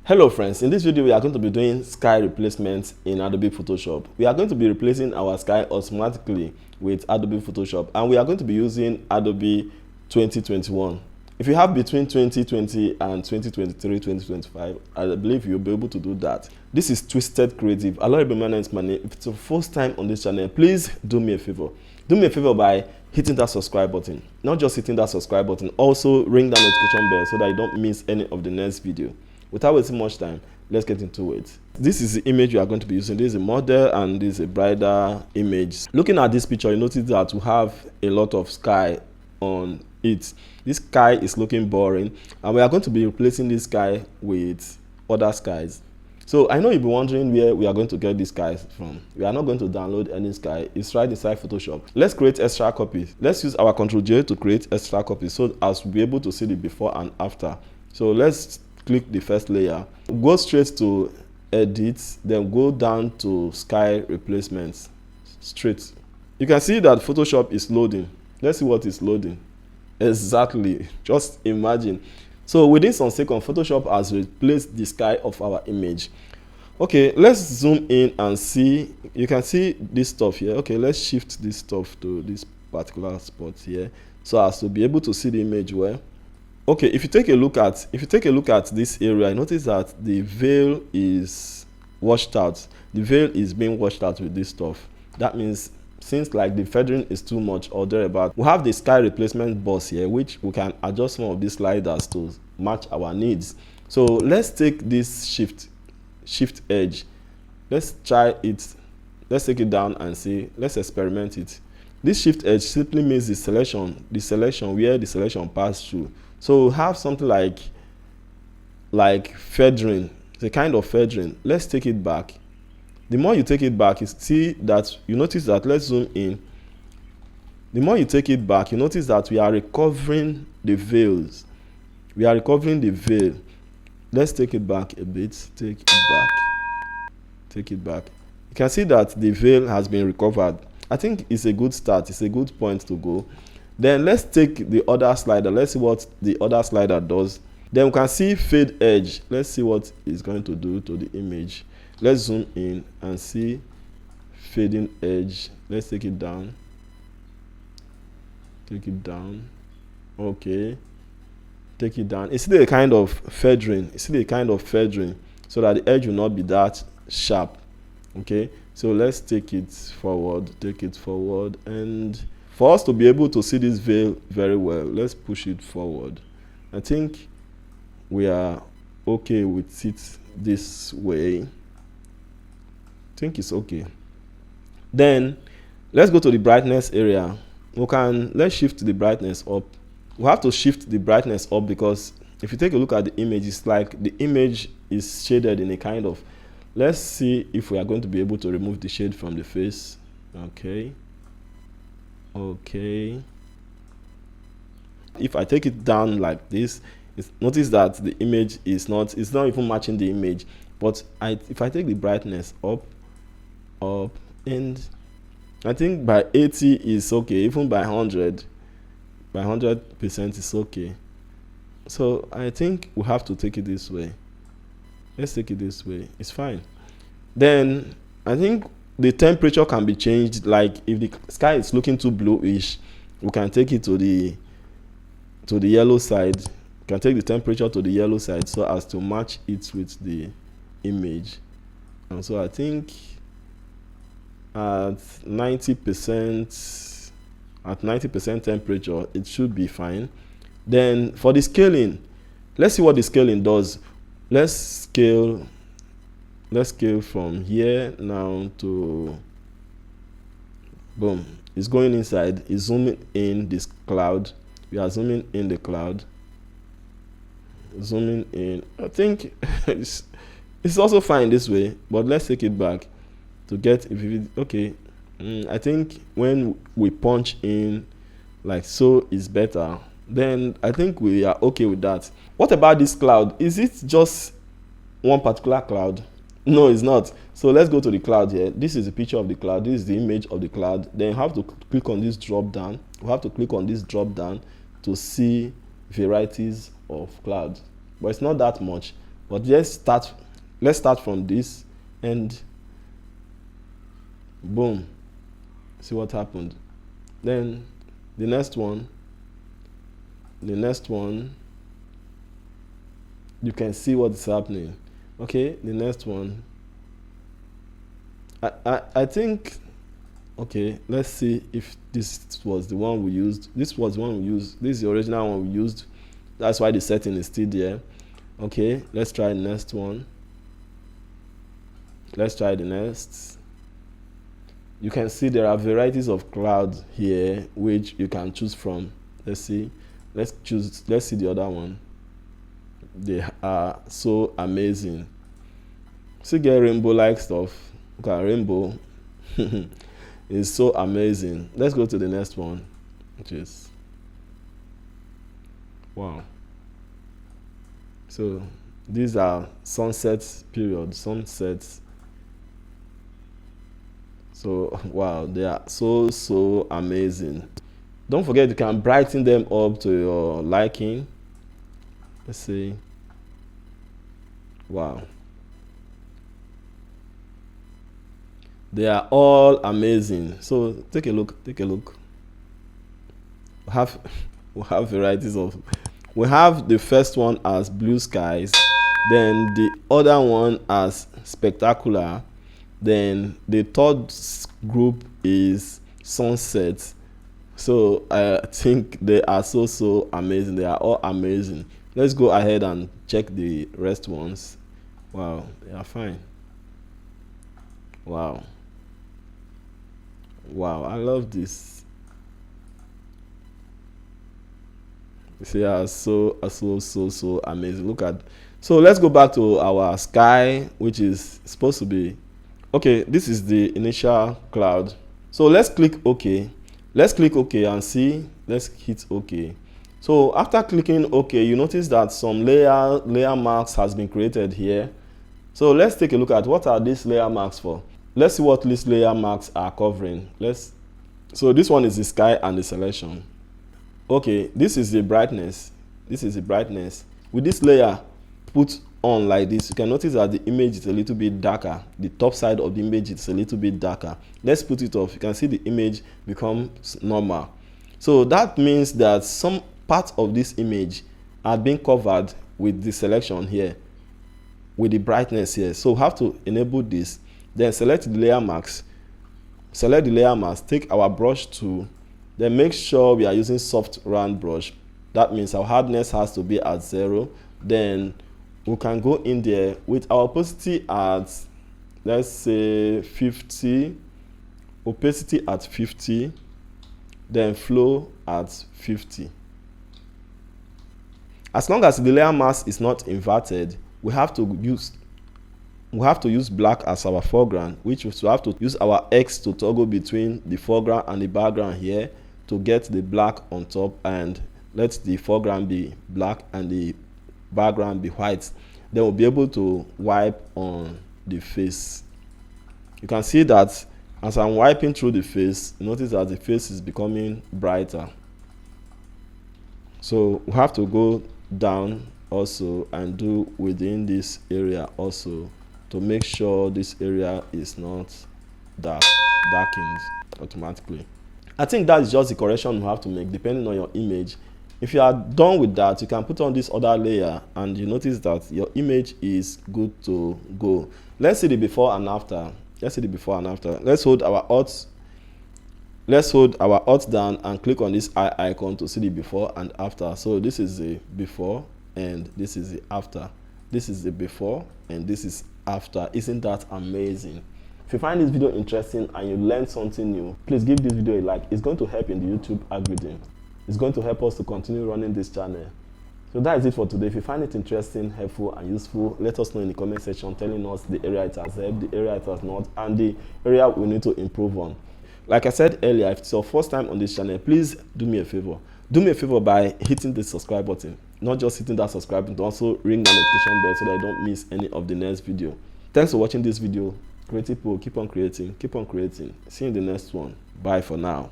Hello friends, in this video we are going to be doing sky replacement in Adobe Photoshop. We are going to be replacing our sky automatically with Adobe Photoshop, and we are going to be using Adobe 2021. If you have between 2020 and 2023, 2025, I believe you'll be able to do that. This is Twisted Creative. Hello everyone, it's my name. If it's your first time on this channel, please do me a favor. Do me a favor by hitting that subscribe button. Not just hitting that subscribe button, also ring that notification bell so that you don't miss any of the next video. Without wasting much time, let's get into it. This is the image we are going to be using. This is a model and this is a bridal image. Looking at this picture, you notice that we have a lot of sky on it. This sky is looking boring, and we are going to be replacing this sky with other skies. So I know you'll be wondering where we are going to get these skies from. We are not going to download any sky. It's right inside Photoshop. Let's create extra copies. Let's use our Ctrl J to create extra copies so as we'll be able to see the before and after. So let's click the first layer, go straight to edit, then go down to sky replacements straight. You can see that Photoshop is loading. Let's see what is loading. Exactly, just imagine. So within some seconds, Photoshop has replaced the sky of our image. Okay, let's zoom in and see. You can see this stuff here. Okay, let's shift this stuff to this particular spot here so as to be able to see the image well. Okay, if you take a look at this area, notice that the veil is washed out. The veil is being washed out with this stuff. That means since like the feathering is too much or thereabout, we have the sky replacement box here, which we can adjust some of these sliders to match our needs. So let's take this shift edge. Let's try it. Let's take it down and see. Let's experiment it. This shift edge simply means the selection where the selection passed through. So have something like feathering. It's a kind of feathering. Let's take it back. The more you take it back, you notice that, let's zoom in. The more you take it back, you notice that we are recovering the veils. We are recovering the veil. Let's take it back a bit. Take it back. You can see that the veil has been recovered. I think it's a good start. It's a good point to go. Then let's take the other slider. Let's see what the other slider does. Then we can see fade edge. Let's see what it's going to do to the image. Let's zoom in and see fading edge. Let's take it down. Take it down. Okay. Take it down. It's still a kind of feathering. It's still a kind of feathering so that the edge will not be that sharp. Okay. So let's take it forward. Take it forward, and for us to be able to see this veil very well, let's push it forward. I think we are okay with it this way. I think it's okay. Then let's go to the brightness area. Let's shift the brightness up. We have to shift the brightness up because if you take a look at the image, it's like the image is shaded in a kind of. Let's see if we are going to be able to remove the shade from the face. Okay. If I take it down like this, notice that the image is not even matching the image. But if I take the brightness up, and I think by 80 is okay. Even by 100% is okay. So I think we have to take it this way. Let's take it this way. It's fine. Then I think the temperature can be changed. Like if the sky is looking too bluish, we can take it to the yellow side. We can take the temperature to the yellow side so as to match it with the image. And so I think at 90% temperature, it should be fine. Then for the scaling, let's see what the scaling does. Let's scale from here now to boom. It's going inside. It's zooming in this cloud. We are zooming in the cloud. Zooming in. I think it's also fine this way, but let's take it back to get okay. I think when we punch in like so is better. Then I think we are okay with that. What about this cloud? Is it just one particular cloud? No, it's not. So let's go to the cloud here. This is a picture of the cloud. This is the image of the cloud. Then you have to click on this drop down. We have to click on this drop down to see varieties of clouds. But it's not that much. But let's start from this, and boom, see what happened. Then the next one, you can see what's happening. Okay, the next one, I think, okay, let's see if this was the one we used. This was the one we used. This is the original one we used. That's why the setting is still there. Okay, let's try the next one. Let's try the next. You can see there are varieties of clouds here which you can choose from. Let's see. Let's see the other one. They are so amazing. See, get rainbow like stuff. Look at rainbow. It's so amazing. Let's go to the next one, which is, wow. So these are sunsets period, sunsets. So wow, they are so amazing. Don't forget you can brighten them up to your liking. Let's see. Wow, they are all amazing. So take a look. We have varieties of, we have the first one as blue skies, then the other one as spectacular, then the third group is sunset. So I think they are so amazing. They are all amazing. Let's go ahead and check the rest ones. Wow, they are fine. Wow, I love this. You see, are so amazing. Look at, so let's go back to our sky, which is supposed to be, okay, this is the initial cloud. So let's click OK. Let's click OK and see. Let's hit OK. So after clicking OK, you notice that some layer marks has been created here. So let's take a look at what are these layer marks for. Let's see what these layer marks are covering. So this one is the sky and the selection. Okay, this is the brightness. With this layer put on like this, you can notice that the image is a little bit darker. The top side of the image is a little bit darker. Let's put it off. You can see the image becomes normal. So that means that some part of this image are being covered with the selection here, with the brightness here. So we have to enable this. Then select the layer marks. Take our brush tool. Then make sure we are using soft round brush. That means our hardness has to be at 0. Then we can go in there with our opacity at, let's say 50, opacity at 50, then flow at 50. As long as the layer mask is not inverted, we have to use black as our foreground, which we have to use our X to toggle between the foreground and the background here to get the black on top, and let the foreground be black and the background be white. Then we'll be able to wipe on the face. You can see that as I'm wiping through the face, notice that the face is becoming brighter. So we have to go down also and do within this area also to make sure this area is not darkened automatically. I think that is just the correction you have to make depending on your image. If you are done with that, you can put on this other layer and you notice that your image is good to go. Let's see the before and after. Let's hold our alt down and click on this eye icon to see the before and after. So this is the before and this is the after. This is the before and this is after. Isn't that amazing? If you find this video interesting and you learned something new, please give this video a like. It's going to help in the YouTube algorithm. It's going to help us to continue running this channel. So that is it for today. If you find it interesting, helpful and useful, let us know in the comment section telling us the area it has helped, the area it has not, and the area we need to improve on. Like I said earlier, if it's your first time on this channel, please do me a favor. Do me a favor by hitting the subscribe button. Not just hitting that subscribe button, also ring the notification bell so that you don't miss any of the next video. Thanks for watching this video. Creative people, keep on creating. See you in the next one. Bye for now.